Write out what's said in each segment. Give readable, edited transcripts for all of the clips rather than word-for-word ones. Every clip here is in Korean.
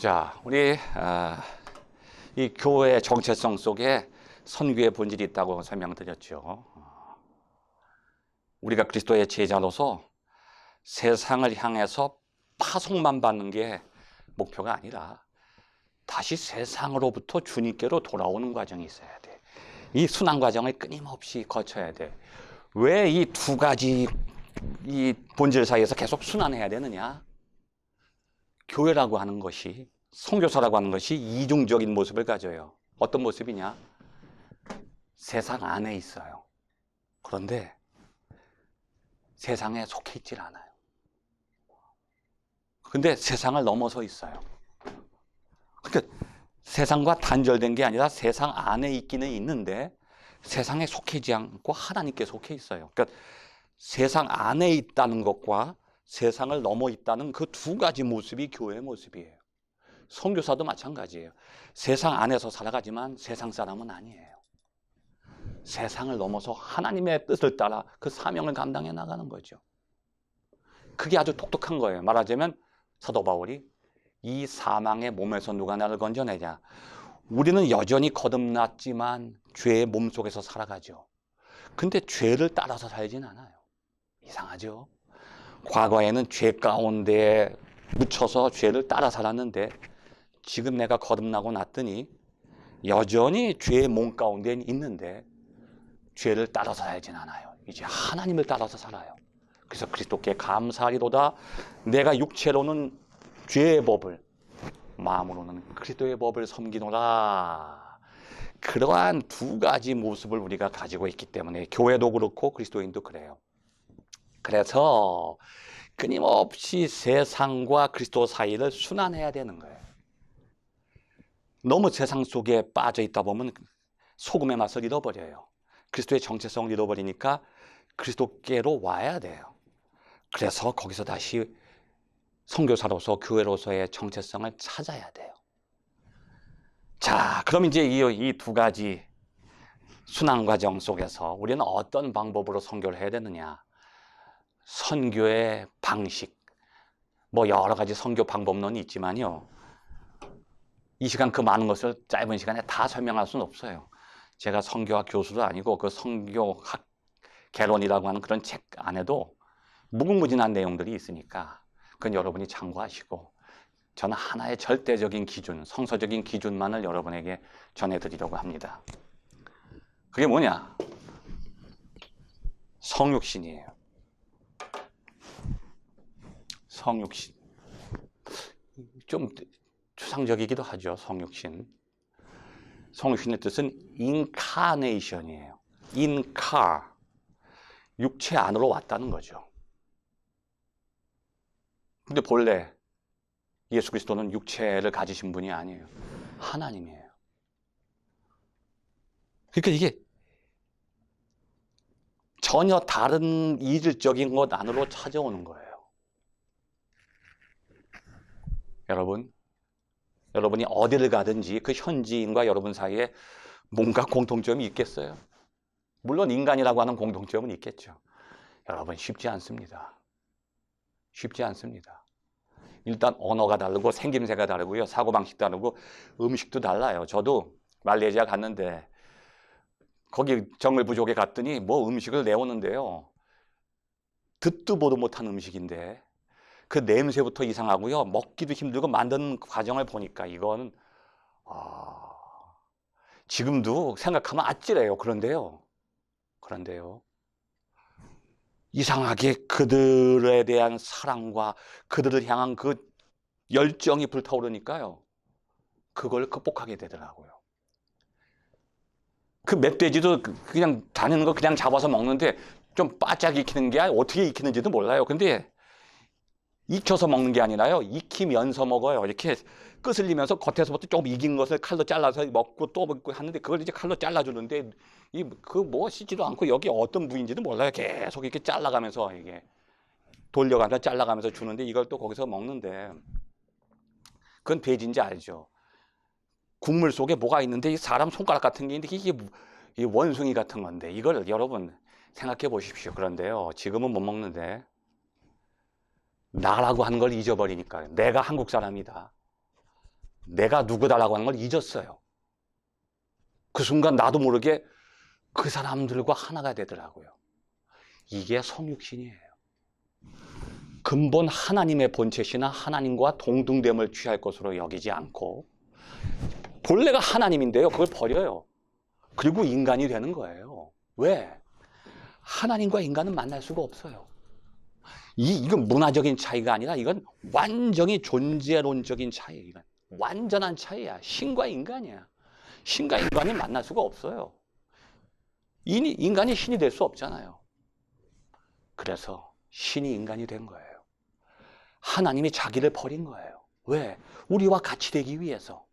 자, 우리 이 교회의 정체성 속에 선교의 본질이 있다고 설명드렸죠. 우리가 그리스도의 제자로서 세상을 향해서 파송만 받는 게 목표가 아니라 다시 세상으로부터 주님께로 돌아오는 과정이 있어야 돼. 이 순환 과정을 끊임없이 거쳐야 돼. 왜 이 두 가지 이 본질 사이에서 계속 순환해야 되느냐? 교회라고 하는 것이, 선교사라고 하는 것이 이중적인 모습을 가져요. 어떤 모습이냐? 세상 안에 있어요. 그런데 세상에 속해 있질 않아요. 근데 세상을 넘어서 있어요. 그러니까 세상과 단절된 게 아니라 세상 안에 있기는 있는데 세상에 속해 있지 않고 하나님께 속해 있어요. 그러니까 세상 안에 있다는 것과 세상을 넘어 있다는 그 두 가지 모습이 교회의 모습이에요. 선교사도 마찬가지예요. 세상 안에서 살아가지만 세상 사람은 아니에요. 세상을 넘어서 하나님의 뜻을 따라 그 사명을 감당해 나가는 거죠. 그게 아주 독특한 거예요. 말하자면 사도 바울이 이 사망의 몸에서 누가 나를 건져내냐. 우리는 여전히 거듭났지만 죄의 몸 속에서 살아가죠. 근데 죄를 따라서 살진 않아요. 이상하죠? 과거에는 죄 가운데 묻혀서 죄를 따라 살았는데 지금 내가 거듭나고 났더니 여전히 죄의 몸 가운데 있는데 죄를 따라서 살진 않아요. 이제 하나님을 따라서 살아요. 그래서 그리스도께 감사하리로다. 내가 육체로는 죄의 법을, 마음으로는 그리스도의 법을 섬기노라. 그러한 두 가지 모습을 우리가 가지고 있기 때문에 교회도 그렇고 그리스도인도 그래요. 그래서 끊임없이 세상과 그리스도 사이를 순환해야 되는 거예요. 너무 세상 속에 빠져 있다 보면 소금의 맛을 잃어버려요. 그리스도의 정체성을 잃어버리니까 그리스도께로 와야 돼요. 그래서 거기서 다시 선교사로서 교회로서의 정체성을 찾아야 돼요. 자, 그럼 이제 이 두 가지 순환 과정 속에서 우리는 어떤 방법으로 선교를 해야 되느냐? 선교의 방식, 뭐 여러 가지 선교 방법론이 있지만요. 이 시간 그 많은 것을 짧은 시간에 다 설명할 수는 없어요. 제가 선교학 교수도 아니고 그 선교학 개론이라고 하는 그런 책 안에도 무궁무진한 내용들이 있으니까 그건 여러분이 참고하시고 저는 하나의 절대적인 기준, 성서적인 기준만을 여러분에게 전해드리려고 합니다. 그게 뭐냐? 성육신이에요. 성육신. 좀 추상적이기도 하죠, 성육신. 성육신의 뜻은 인카네이션이에요. 인카. 육체 안으로 왔다는 거죠. 근데 본래 예수 그리스도는 육체를 가지신 분이 아니에요. 하나님이에요. 그러니까 이게 전혀 다른 이질적인 것 안으로 찾아오는 거예요. 여러분이 어디를 가든지 그 현지인과 여러분 사이에 뭔가 공통점이 있겠어요? 물론 인간이라고 하는 공통점은 있겠죠. 여러분 쉽지 않습니다. 쉽지 않습니다. 일단 언어가 다르고 생김새가 다르고요. 사고방식 다르고 음식도 달라요. 저도 말레이시아 갔는데 거기 정글 부족에 갔더니 뭐 음식을 내오는데요. 듣도 보도 못한 음식인데 그 냄새부터 이상하고요. 먹기도 힘들고 만드는 과정을 보니까 이건 지금도 생각하면 아찔해요. 그런데요. 이상하게 그들에 대한 사랑과 그들을 향한 그 열정이 불타오르니까요. 그걸 극복하게 되더라고요. 그 멧돼지도 그냥 다니는 거 그냥 잡아서 먹는데 좀 바짝 익히는 게 어떻게 익히는지도 몰라요. 근데 익혀서 먹는 게 아니라요. 익히면서 먹어요. 이렇게 끄슬리면서 겉에서부터 조금 익은 것을 칼로 잘라서 먹고 또 먹고 하는데 그걸 이제 칼로 잘라주는데 그 뭐 씻지도 않고 여기 어떤 부위인지도 몰라요. 계속 이렇게 잘라가면서 이게 돌려가면서 잘라가면서 주는데 이걸 또 거기서 먹는데 그건 돼지인지 알죠. 국물 속에 뭐가 있는데 이 사람 손가락 같은 게 있는데 이게 원숭이 같은 건데 이걸 여러분 생각해 보십시오. 그런데요. 지금은 못 먹는데 나라고 하는 걸 잊어버리니까 내가 한국 사람이다. 내가 누구다라고 하는 걸 잊었어요. 그 순간 나도 모르게 그 사람들과 하나가 되더라고요. 이게 성육신이에요. 근본 하나님의 본체시나 하나님과 동등됨을 취할 것으로 여기지 않고 본래가 하나님인데요. 그걸 버려요. 그리고 인간이 되는 거예요. 왜? 하나님과 인간은 만날 수가 없어요. 이건 문화적인 차이가 아니라 이건 완전히 존재론적인 차이예요. 이건 완전한 차이야. 신과 인간이야. 신과 인간이 만날 수가 없어요. 인간이 신이 될 수 없잖아요. 그래서 신이 인간이 된 거예요. 하나님이 자기를 버린 거예요. 왜? 우리와 같이 되기 위해서.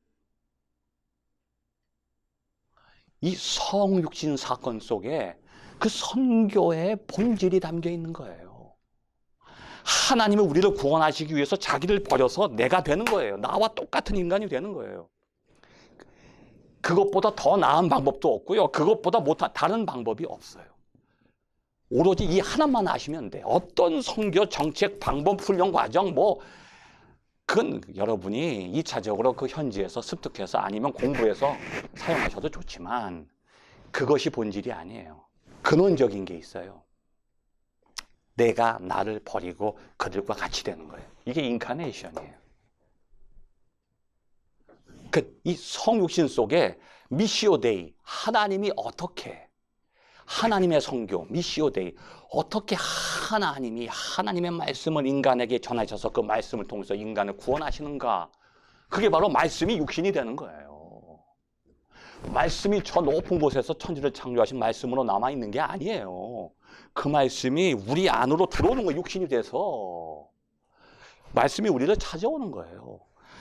이 성육신 사건 속에 그 선교의 본질이 담겨 있는 거예요. 하나님은 우리를 구원하시기 위해서 자기를 버려서 내가 되는 거예요. 나와 똑같은 인간이 되는 거예요. 그것보다 더 나은 방법도 없고요. 그것보다 다른 방법이 없어요. 오로지 이 하나만 아시면 돼. 어떤 선교, 정책, 방법, 훈련 과정 그건 여러분이 2차적으로 그 현지에서 습득해서 아니면 공부해서 사용하셔도 좋지만 그것이 본질이 아니에요. 근원적인 게 있어요. 내가 나를 버리고 그들과 같이 되는 거예요. 이게 인카네이션이에요. 이 성육신 속에 미시오 데이, 하나님이 어떻게 하나님의 성교, 미시오 데이, 어떻게 하나님이 하나님의 말씀을 인간에게 전하셔서 그 말씀을 통해서 인간을 구원하시는가? 그게 바로 말씀이 육신이 되는 거예요. 말씀이 저 높은 곳에서 천지를 창조하신 말씀으로 남아있는 게 아니에요. 그 말씀이 우리 안으로 들어오는 거예요. 육신이 돼서. 말씀이 우리를 찾아오는 거예요.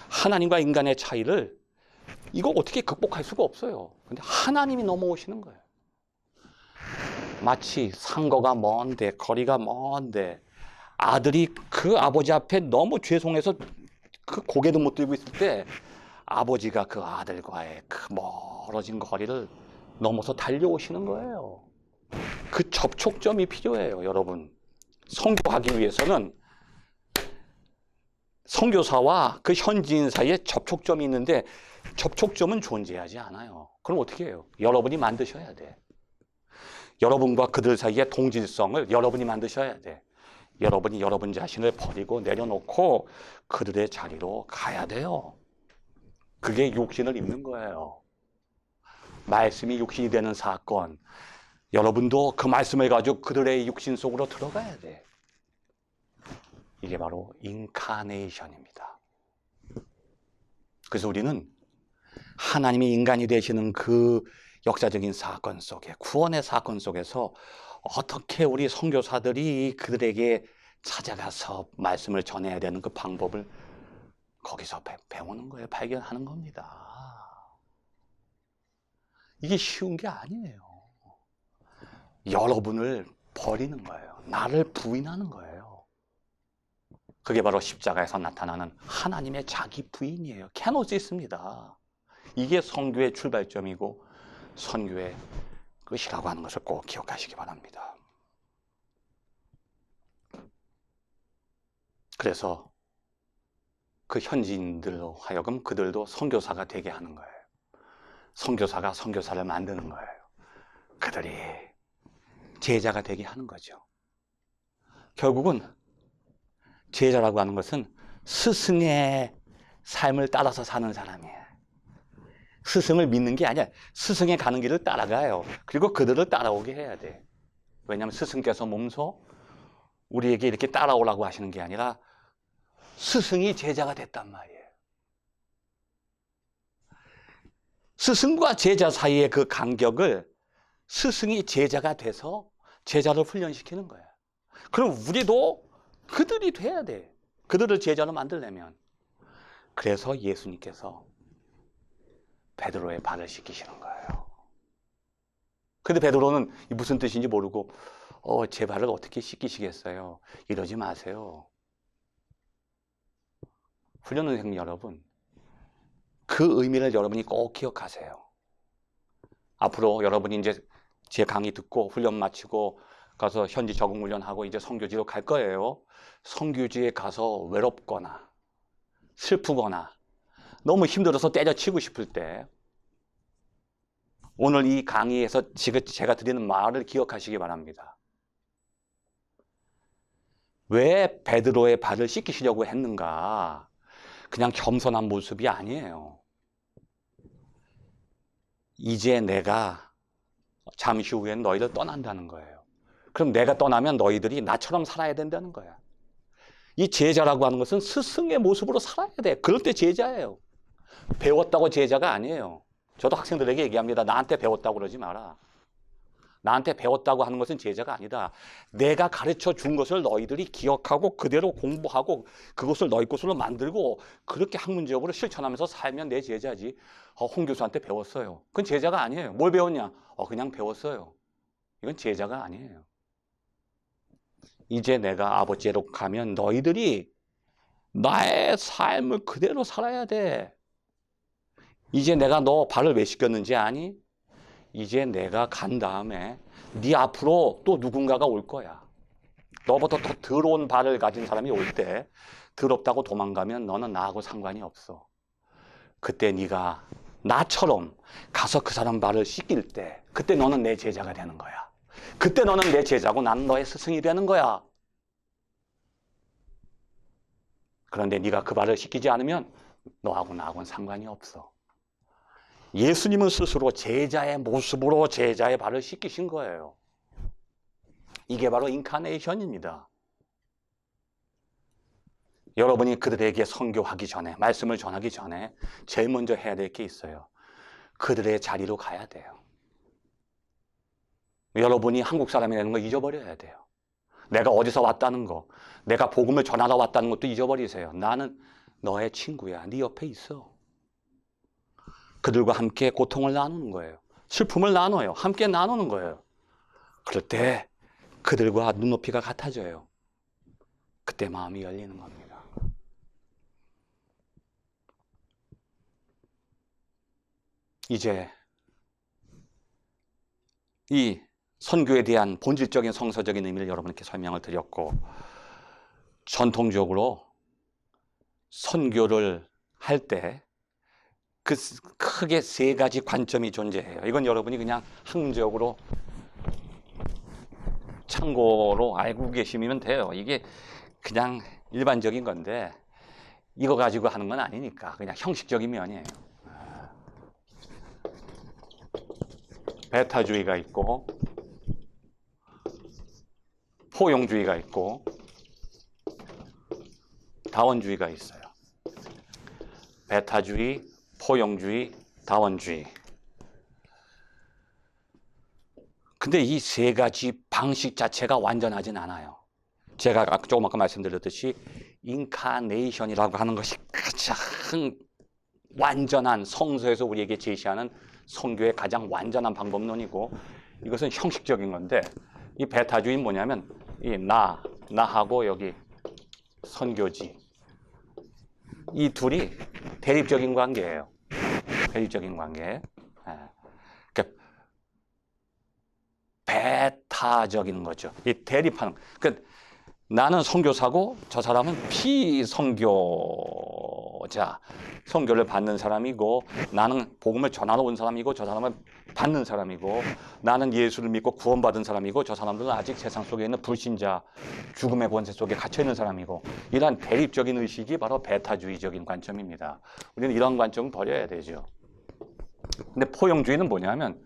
하나님과 인간의 차이를 이거 어떻게 극복할 수가 없어요. 근데 하나님이 넘어오시는 거예요. 마치 상거가 먼데 거리가 먼데 아들이 그 아버지 앞에 너무 죄송해서 그 고개도 못 들고 있을 때 아버지가 그 아들과의 그 멀어진 거리를 넘어서 달려오시는 거예요. 그 접촉점이 필요해요, 여러분. 선교하기 위해서는 선교사와 그 현지인 사이에 접촉점이 있는데 접촉점은 존재하지 않아요. 그럼 어떻게 해요? 여러분이 만드셔야 돼. 여러분과 그들 사이의 동질성을 여러분이 만드셔야 돼. 여러분이 여러분 자신을 버리고 내려놓고 그들의 자리로 가야 돼요. 그게 육신을 입는 거예요. 말씀이 육신이 되는 사건. 여러분도 그 말씀을 가지고 그들의 육신 속으로 들어가야 돼. 이게 바로 인카네이션입니다. 그래서 우리는 하나님이 인간이 되시는 그 역사적인 사건 속에, 구원의 사건 속에서 어떻게 우리 선교사들이 그들에게 찾아가서 말씀을 전해야 되는 그 방법을 거기서 배우는 거예요. 발견하는 겁니다. 이게 쉬운 게 아니에요. 여러분을 버리는 거예요. 나를 부인하는 거예요. 그게 바로 십자가에서 나타나는 하나님의 자기 부인이에요. 케노시스입니다. 이게 선교의 출발점이고 선교의 끝이라고 하는 것을 꼭 기억하시기 바랍니다. 그래서 그 현지인들로 하여금 그들도 선교사가 되게 하는 거예요. 선교사가 선교사를 만드는 거예요. 그들이 제자가 되게 하는 거죠. 결국은 제자라고 하는 것은 스승의 삶을 따라서 사는 사람이에요. 스승을 믿는 게 아니야. 스승의 가는 길을 따라가요. 그리고 그들을 따라오게 해야 돼. 왜냐하면 스승께서 몸소 우리에게 이렇게 따라오라고 하시는 게 아니라 스승이 제자가 됐단 말이에요. 스승과 제자 사이의 그 간격을 스승이 제자가 돼서 제자를 훈련시키는 거야. 그럼 우리도 그들이 돼야 돼. 그들을 제자로 만들려면. 그래서 예수님께서 베드로의 발을 씻기시는 거예요. 근데 베드로는 무슨 뜻인지 모르고 제 발을 어떻게 씻기시겠어요? 이러지 마세요. 훈련원생 여러분, 그 의미를 여러분이 꼭 기억하세요. 앞으로 여러분이 이제 제 강의 듣고 훈련 마치고 가서 현지 적응 훈련하고 이제 선교지로 갈 거예요. 선교지에 가서 외롭거나 슬프거나 너무 힘들어서 때려치고 싶을 때 오늘 이 강의에서 제가 드리는 말을 기억하시기 바랍니다. 왜 베드로의 발을 씻기시려고 했는가? 그냥 겸손한 모습이 아니에요. 이제 내가 잠시 후엔 너희를 떠난다는 거예요. 그럼 내가 떠나면 너희들이 나처럼 살아야 된다는 거야. 이 제자라고 하는 것은 스승의 모습으로 살아야 돼. 그럴 때 제자예요. 배웠다고 제자가 아니에요. 저도 학생들에게 얘기합니다. 나한테 배웠다고 그러지 마라. 나한테 배웠다고 하는 것은 제자가 아니다. 내가 가르쳐 준 것을 너희들이 기억하고 그대로 공부하고 그것을 너희 것으로 만들고 그렇게 학문적으로 실천하면서 살면 내 제자지. 홍 교수한테 배웠어요. 그건 제자가 아니에요. 뭘 배웠냐? 그냥 배웠어요. 이건 제자가 아니에요. 이제 내가 아버지로 가면 너희들이 나의 삶을 그대로 살아야 돼. 이제 내가 너 발을 왜 씻겼는지 아니? 이제 내가 간 다음에 네 앞으로 또 누군가가 올 거야. 너보다 더 더러운 발을 가진 사람이 올 때 더럽다고 도망가면 너는 나하고 상관이 없어. 그때 네가 나처럼 가서 그 사람 발을 씻길 때 그때 너는 내 제자가 되는 거야. 그때 너는 내 제자고 나는 너의 스승이 되는 거야. 그런데 네가 그 발을 씻기지 않으면 너하고 나하고는 상관이 없어. 예수님은 스스로 제자의 모습으로 제자의 발을 씻기신 거예요. 이게 바로 인카네이션입니다. 여러분이 그들에게 선교하기 전에, 말씀을 전하기 전에 제일 먼저 해야 될 게 있어요. 그들의 자리로 가야 돼요. 여러분이 한국 사람이라는 거 잊어버려야 돼요. 내가 어디서 왔다는 거, 내가 복음을 전하러 왔다는 것도 잊어버리세요. 나는 너의 친구야. 네 옆에 있어. 그들과 함께 고통을 나누는 거예요. 슬픔을 나눠요. 함께 나누는 거예요. 그럴 때 그들과 눈높이가 같아져요. 그때 마음이 열리는 겁니다. 이제 이 선교에 대한 본질적인 성서적인 의미를 여러분께 설명을 드렸고, 전통적으로 선교를 할 때 그 크게 세 가지 관점이 존재해요. 이건 여러분이 그냥 학문적으로 참고로 알고 계시면 돼요. 이게 그냥 일반적인 건데 이거 가지고 하는 건 아니니까 그냥 형식적인 면이에요. 배타주의가 있고 포용주의가 있고 다원주의가 있어요. 배타주의, 포용주의, 다원주의. 근데 이 세 가지 방식 자체가 완전하진 않아요. 제가 조금 아까 말씀드렸듯이 인카네이션이라고 하는 것이 가장 완전한 성서에서 우리에게 제시하는 선교의 가장 완전한 방법론이고, 이것은 형식적인 건데, 이 배타주의는 뭐냐면 이 나하고 여기 선교지, 이 둘이 대립적인 관계예요. 대립적인 관계. 그러니까 배타적인 거죠. 이 대립하는. 그러니까 나는 선교사고 저 사람은 피선교자. 선교를 받는 사람이고, 나는 복음을 전하러 온 사람이고 저 사람은 받는 사람이고, 나는 예수를 믿고 구원받은 사람이고 저 사람들은 아직 세상 속에 있는 불신자, 죽음의 권세 속에 갇혀있는 사람이고, 이러한 대립적인 의식이 바로 배타주의적인 관점입니다. 우리는 이런 관점을 버려야 되죠. 근데 포용주의는 뭐냐면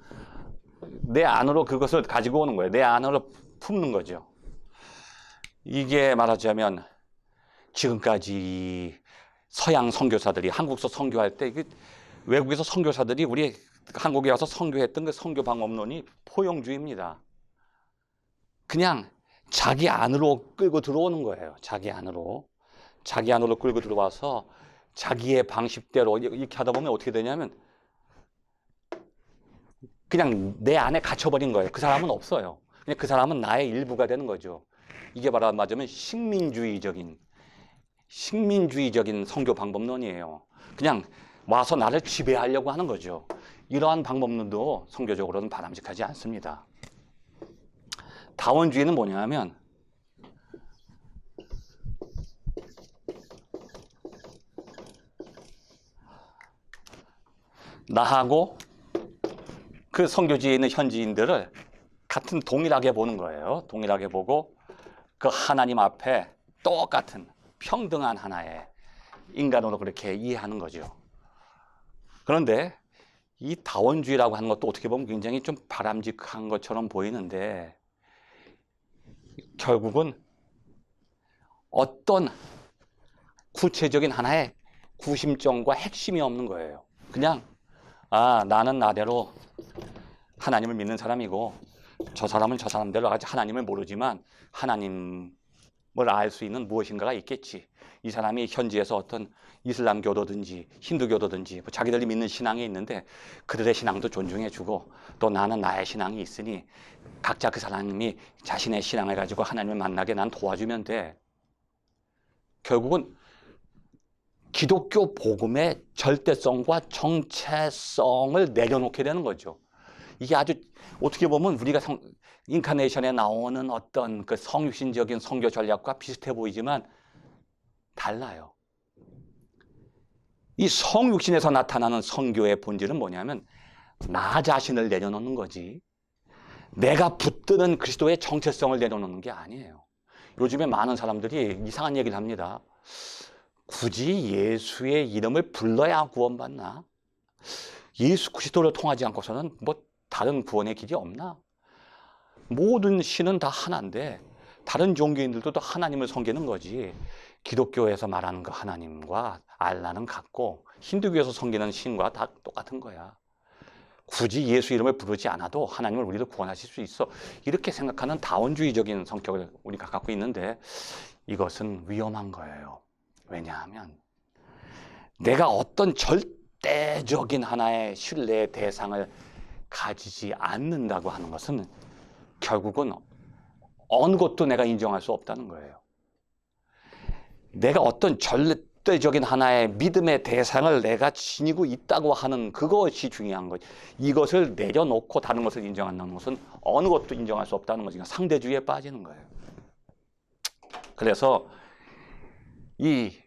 내 안으로 그것을 가지고 오는 거예요. 내 안으로 품는 거죠. 이게 말하자면 지금까지 서양 선교사들이 한국서 선교할 때 외국에서 선교사들이 우리 한국에 와서 선교했던 그 선교 방법론이 포용주의입니다. 그냥 자기 안으로 끌고 들어오는 거예요. 자기 안으로 끌고 들어와서 자기의 방식대로 이렇게 하다 보면 어떻게 되냐면 그냥 내 안에 갇혀버린 거예요. 그 사람은 없어요. 그냥 그 사람은 나의 일부가 되는 거죠. 이게 바로 맞으면 식민주의적인 선교 방법론이에요. 그냥 와서 나를 지배하려고 하는 거죠. 이러한 방법론도 선교적으로는 바람직하지 않습니다. 다원주의는 뭐냐면 나하고 그 선교지에 있는 현지인들을 같은 동일하게 보는 거예요. 동일하게 보고 그 하나님 앞에 똑같은 평등한 하나의 인간으로 그렇게 이해하는 거죠. 그런데 이 다원주의라고 하는 것도 어떻게 보면 굉장히 좀 바람직한 것처럼 보이는데 결국은 어떤 구체적인 하나의 구심점과 핵심이 없는 거예요. 그냥 나는 나대로 하나님을 믿는 사람이고 저 사람은 저 사람대로 아직 하나님을 모르지만 하나님을 알 수 있는 무엇인가가 있겠지. 이 사람이 현지에서 어떤 이슬람교도든지 힌두교도든지 자기들이 믿는 신앙이 있는데 그들의 신앙도 존중해주고 또 나는 나의 신앙이 있으니 각자 그 사람이 자신의 신앙을 가지고 하나님을 만나게 난 도와주면 돼. 결국은 기독교 복음의 절대성과 정체성을 내려놓게 되는 거죠. 이게 아주 어떻게 보면 우리가 인카네이션에 나오는 어떤 그 성육신적인 선교 전략과 비슷해 보이지만 달라요. 이 성육신에서 나타나는 선교의 본질은 뭐냐면 나 자신을 내려놓는 거지 내가 붙드는 그리스도의 정체성을 내려놓는 게 아니에요. 요즘에 많은 사람들이 이상한 얘기를 합니다. 굳이 예수의 이름을 불러야 구원받나? 예수 그리스도를 통하지 않고서는 뭐 다른 구원의 길이 없나? 모든 신은 다 하나인데 다른 종교인들도 또 하나님을 섬기는 거지. 기독교에서 말하는 그 하나님과 알라는 같고 힌두교에서 섬기는 신과 다 똑같은 거야. 굳이 예수 이름을 부르지 않아도 하나님을 우리를 구원하실 수 있어. 이렇게 생각하는 다원주의적인 성격을 우리가 갖고 있는데 이것은 위험한 거예요. 왜냐하면 내가 어떤 절대적인 하나의 신뢰의 대상을 가지지 않는다고 하는 것은 결국은 어느 것도 내가 인정할 수 없다는 거예요. 내가 어떤 절대적인 하나의 믿음의 대상을 내가 지니고 있다고 하는 그것이 중요한 거지. 이것을 내려놓고 다른 것을 인정한다는 것은 어느 것도 인정할 수 없다는 거지. 상대주의에 빠지는 거예요. 그래서 이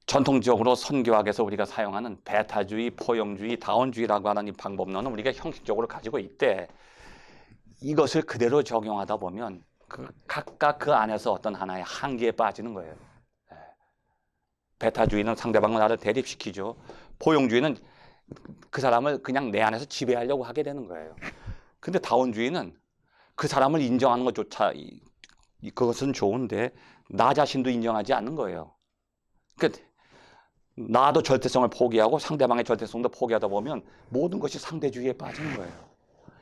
전통적으로 선교학에서 우리가 사용하는 배타주의, 포용주의, 다원주의라고 하는 이 방법론은 우리가 형식적으로 가지고 있대. 이것을 그대로 적용하다 보면 각각 그 안에서 어떤 하나의 한계에 빠지는 거예요. 배타주의는 상대방을 나를 대립시키죠. 포용주의는 그 사람을 그냥 내 안에서 지배하려고 하게 되는 거예요. 근데 다원주의는 그 사람을 인정하는 것조차 그것은 좋은데 나 자신도 인정하지 않는 거예요. 그러니까 나도 절대성을 포기하고 상대방의 절대성도 포기하다 보면 모든 것이 상대주의에 빠지는 거예요.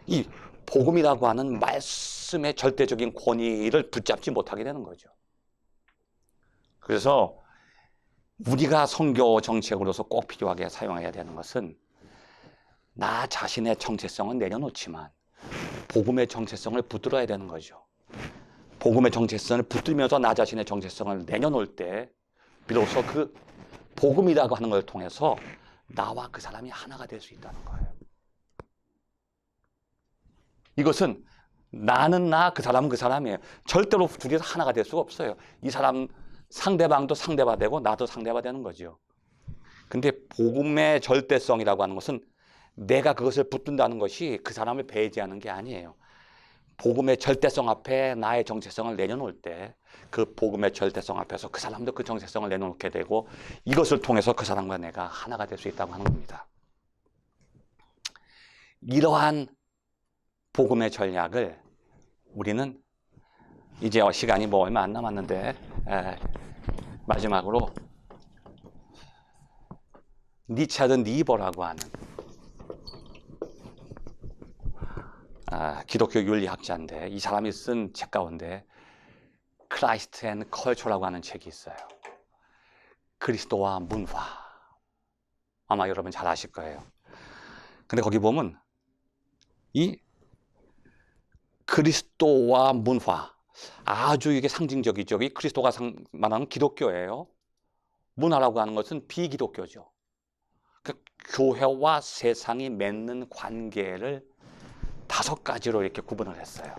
이 복음이라고 하는 말씀의 절대적인 권위를 붙잡지 못하게 되는 거죠. 그래서 우리가 선교 정책으로서 꼭 필요하게 사용해야 되는 것은 나 자신의 정체성은 내려놓지만 복음의 정체성을 붙들어야 되는 거죠. 복음의 정체성을 붙들면서 나 자신의 정체성을 내려놓을 때 비로소 그 복음이라고 하는 걸 통해서 나와 그 사람이 하나가 될 수 있다는 거예요. 이것은 나는 나, 그 사람은 그 사람이에요. 절대로 둘이서 하나가 될 수가 없어요. 이 사람 상대방도 상대가 되고 나도 상대가 되는 거죠. 근데 복음의 절대성이라고 하는 것은 내가 그것을 붙든다는 것이 그 사람을 배제하는 게 아니에요. 복음의 절대성 앞에 나의 정체성을 내려놓을 때 그 복음의 절대성 앞에서 그 사람도 그 정체성을 내려놓게 되고 이것을 통해서 그 사람과 내가 하나가 될 수 있다고 하는 겁니다. 이러한 복음의 전략을 우리는 이제 시간이 뭐 얼마 안 남았는데 마지막으로 리차드 니버라고 하는 기독교 윤리학자인데 이 사람이 쓴 책 가운데 크라이스트 앤 컬처라고 하는 책이 있어요. 그리스도와 문화. 아마 여러분 잘 아실 거예요. 근데 거기 보면 이 그리스도와 문화 아주 이게 상징적이죠. 이 그리스도가 말하는 기독교예요. 문화라고 하는 것은 비기독교죠. 그 교회와 세상이 맺는 관계를 5가지로 이렇게 구분을 했어요.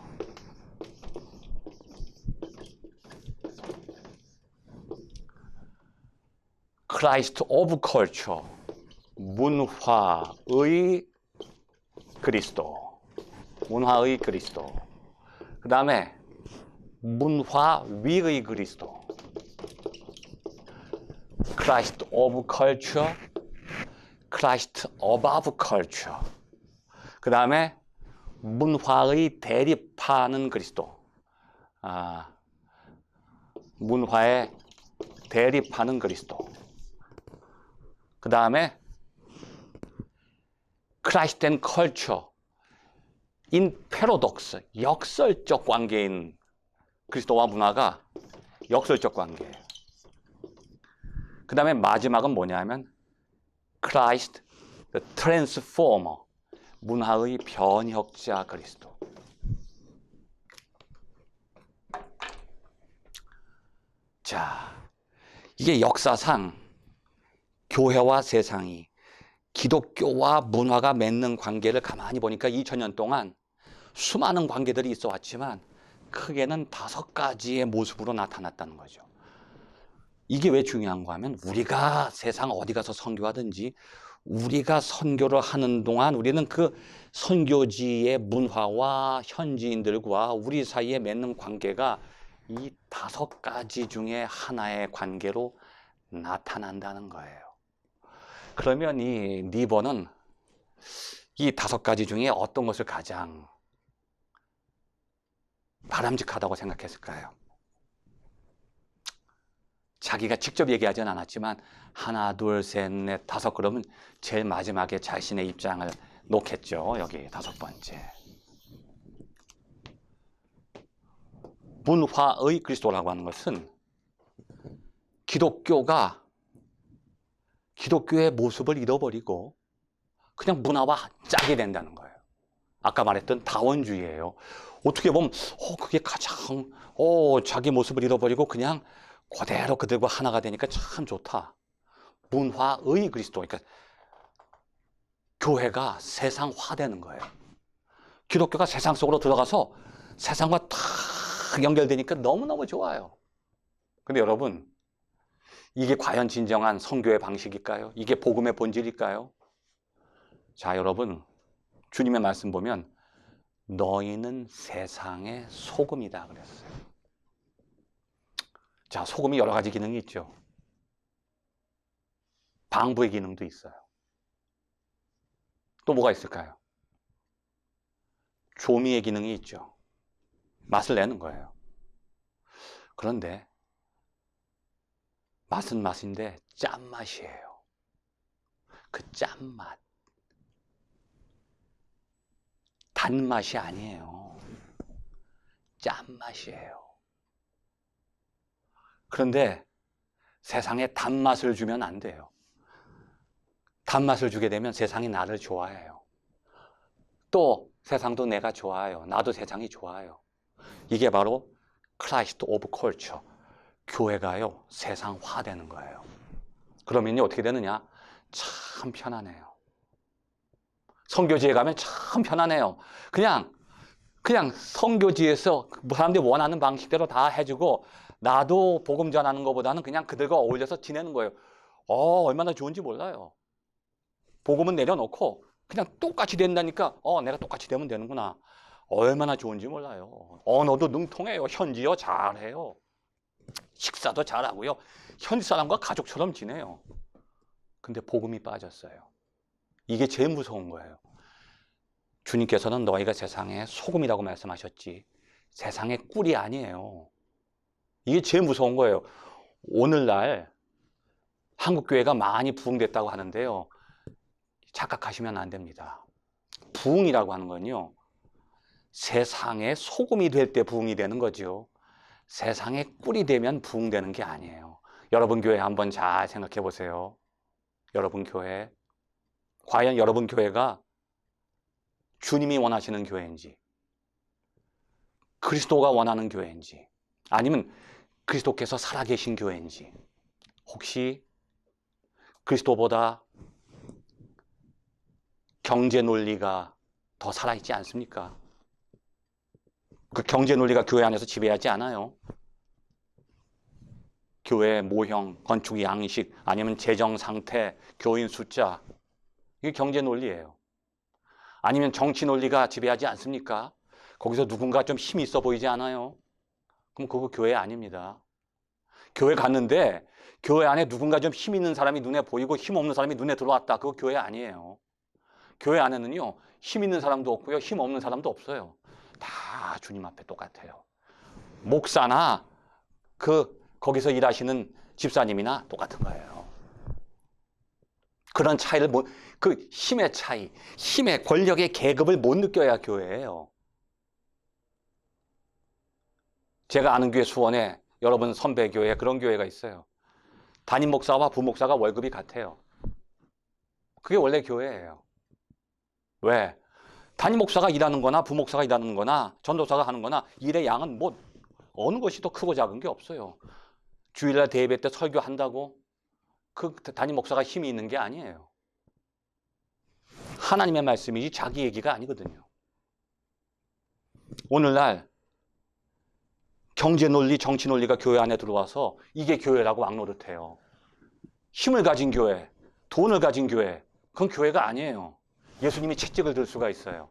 Christ of culture, 문화의 그리스도. 문화의 그리스도. 그 다음에 문화 위의 그리스도. Christ of culture, Christ above culture. 그 다음에 문화의 대립하는 그리스도. 문화에 대립하는 그리스도. 그 다음에 Christ and culture in paradox, 역설적 관계인 그리스도와 문화가 역설적 관계예요. 그 다음에 마지막은 뭐냐면 Christ the transformer, 문화의 변혁자 그리스도. 자, 이게 역사상 교회와 세상이 기독교와 문화가 맺는 관계를 가만히 보니까 2000년 동안 수많은 관계들이 있어 왔지만 크게는 5가지의 모습으로 나타났다는 거죠. 이게 왜 중요한가 하면 우리가 세상 어디 가서 선교하든지 우리가 선교를 하는 동안 우리는 그 선교지의 문화와 현지인들과 우리 사이에 맺는 관계가 이 5가지 중에 하나의 관계로 나타난다는 거예요. 그러면 이 니버는 이 5가지 중에 어떤 것을 가장 바람직하다고 생각했을까요? 자기가 직접 얘기하진 않았지만 하나, 둘, 셋, 넷, 5 그러면 제일 마지막에 자신의 입장을 놓겠죠. 여기 5번째. 문화의 그리스도라고 하는 것은 기독교의 모습을 잃어버리고 그냥 문화와 짝이 된다는 거예요. 아까 말했던 다원주의예요. 어떻게 보면 그게 가장 자기 모습을 잃어버리고 그냥 그대로 그들과 하나가 되니까 참 좋다. 문화의 그리스도. 그러니까 교회가 세상화되는 거예요. 기독교가 세상 속으로 들어가서 세상과 탁 연결되니까 너무너무 좋아요. 근데 여러분, 이게 과연 진정한 선교의 방식일까요? 이게 복음의 본질일까요? 자, 여러분, 주님의 말씀 보면 너희는 세상의 소금이다 그랬어요. 자, 소금이 여러 가지 기능이 있죠. 방부의 기능도 있어요. 또 뭐가 있을까요? 조미의 기능이 있죠. 맛을 내는 거예요. 그런데 맛은 맛인데 짠맛이에요. 그 짠맛. 단맛이 아니에요. 짠맛이에요. 그런데 세상에 단맛을 주면 안 돼요. 단맛을 주게 되면 세상이 나를 좋아해요. 또 세상도 내가 좋아해요. 나도 세상이 좋아해요. 이게 바로 Christ of culture. 교회가요, 세상화되는 거예요. 그러면요, 어떻게 되느냐? 참 편안해요. 선교지에 가면 참 편안해요. 그냥 선교지에서 사람들이 원하는 방식대로 다 해주고 나도 복음 전하는 것보다는 그냥 그들과 어울려서 지내는 거예요. 얼마나 좋은지 몰라요. 복음은 내려놓고 그냥 똑같이 된다니까 내가 똑같이 되면 되는구나. 얼마나 좋은지 몰라요. 언어도 능통해요. 현지어 잘해요. 식사도 잘하고요. 현지 사람과 가족처럼 지내요. 근데 복음이 빠졌어요. 이게 제일 무서운 거예요. 주님께서는 너희가 세상의 소금이라고 말씀하셨지 세상의 꿀이 아니에요. 이게 제일 무서운 거예요. 오늘날 한국교회가 많이 부흥됐다고 하는데요. 착각하시면 안 됩니다. 부흥이라고 하는 건요. 세상의 소금이 될 때 부흥이 되는 거죠. 세상의 꿀이 되면 부흥되는 게 아니에요. 여러분 교회 한번 잘 생각해 보세요. 여러분 교회. 과연 여러분 교회가 주님이 원하시는 교회인지, 그리스도가 원하는 교회인지, 아니면 그리스도께서 살아계신 교회인지, 혹시 그리스도보다 경제 논리가 더 살아있지 않습니까? 그 경제 논리가 교회 안에서 지배하지 않아요. 교회 모형, 건축 양식, 아니면 재정 상태, 교인 숫자, 이게 경제 논리예요. 아니면 정치 논리가 지배하지 않습니까? 거기서 누군가 좀 힘이 있어 보이지 않아요? 그럼 그거 교회 아닙니다. 교회 갔는데 교회 안에 누군가 좀 힘 있는 사람이 눈에 보이고 힘 없는 사람이 눈에 들어왔다. 그거 교회 아니에요. 교회 안에는요, 힘 있는 사람도 없고요, 힘 없는 사람도 없어요. 다 주님 앞에 똑같아요. 목사나 거기서 일하시는 집사님이나 똑같은 거예요. 그런 차이를 그 힘의 차이, 힘의 권력의 계급을 못 느껴야 교회예요. 제가 아는 교회 수원에 여러분 선배 교회 그런 교회가 있어요. 담임 목사와 부목사가 월급이 같아요. 그게 원래 교회예요. 왜? 담임 목사가 일하는 거나 부목사가 일하는 거나 전도사가 하는 거나 일의 양은 뭐 어느 것이 더 크고 작은 게 없어요. 주일날 대예배 때 설교한다고 그 담임 목사가 힘이 있는 게 아니에요. 하나님의 말씀이지 자기 얘기가 아니거든요. 오늘날 경제 논리, 정치 논리가 교회 안에 들어와서 이게 교회라고 막노릇해요. 힘을 가진 교회, 돈을 가진 교회, 그건 교회가 아니에요. 예수님이 채찍을 들 수가 있어요.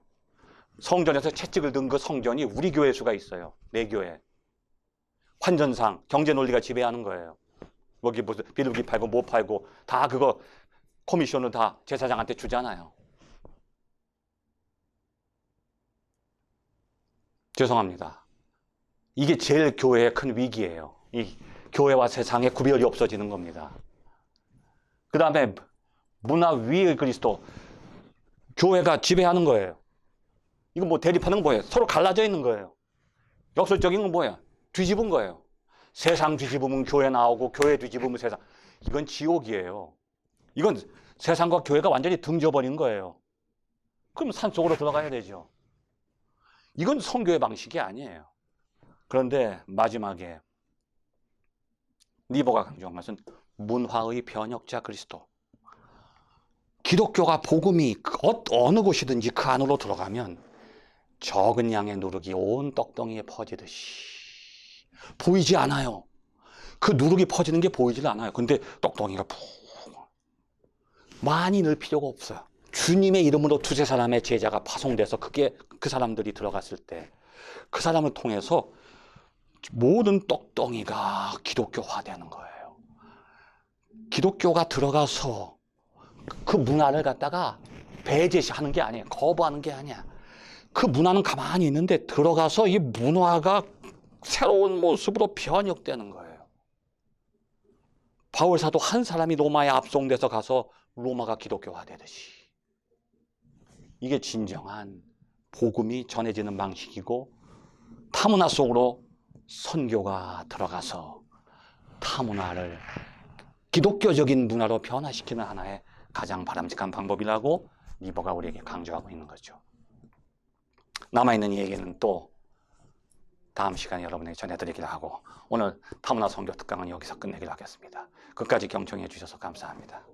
성전에서 채찍을 든 그 성전이 우리 교회일 수가 있어요. 내 교회. 환전상, 경제 논리가 지배하는 거예요. 여기 무슨 비둘기 팔고 뭐 팔고 다 그거 커미션을 다 제사장한테 주잖아요. 죄송합니다. 이게 제일 교회의 큰 위기예요. 이 교회와 세상의 구별이 없어지는 겁니다. 그 다음에 문화 위의 그리스도, 교회가 지배하는 거예요. 이거 뭐 대립하는 건 뭐예요? 서로 갈라져 있는 거예요. 역설적인 건 뭐예요? 뒤집은 거예요. 세상 뒤집으면 교회 나오고 교회 뒤집으면 세상. 이건 지옥이에요. 이건 세상과 교회가 완전히 등져버린 거예요. 그럼 산속으로 들어가야 되죠. 이건 성교의 방식이 아니에요. 그런데 마지막에 리버가 강조한 것은 문화의 변혁자 그리스도. 기독교가 복음이 어느 곳이든지 그 안으로 들어가면 적은 양의 누룩이 온 떡덩이에 퍼지듯이 보이지 않아요. 그 누룩이 퍼지는 게 보이질 않아요. 근데 떡덩이가 푹 많이 넣을 필요가 없어요. 주님의 이름으로 두세 사람의 제자가 파송돼서 그게 그 사람들이 들어갔을 때 그 사람을 통해서 모든 떡덩이가 기독교화되는 거예요. 기독교가 들어가서 그 문화를 갖다가 배제하는 게 아니에요. 거부하는 게 아니야. 그 문화는 가만히 있는데 들어가서 이 문화가 새로운 모습으로 변혁되는 거예요. 바울 사도 한 사람이 로마에 압송돼서 가서 로마가 기독교화되듯이. 이게 진정한 복음이 전해지는 방식이고 타문화 속으로 선교가 들어가서 타문화를 기독교적인 문화로 변화시키는 하나의 가장 바람직한 방법이라고 리버가 우리에게 강조하고 있는 거죠. 남아있는 이 얘기는 또 다음 시간에 여러분에게 전해드리기로 하고 오늘 타문화 선교 특강은 여기서 끝내기로 하겠습니다. 끝까지 경청해 주셔서 감사합니다.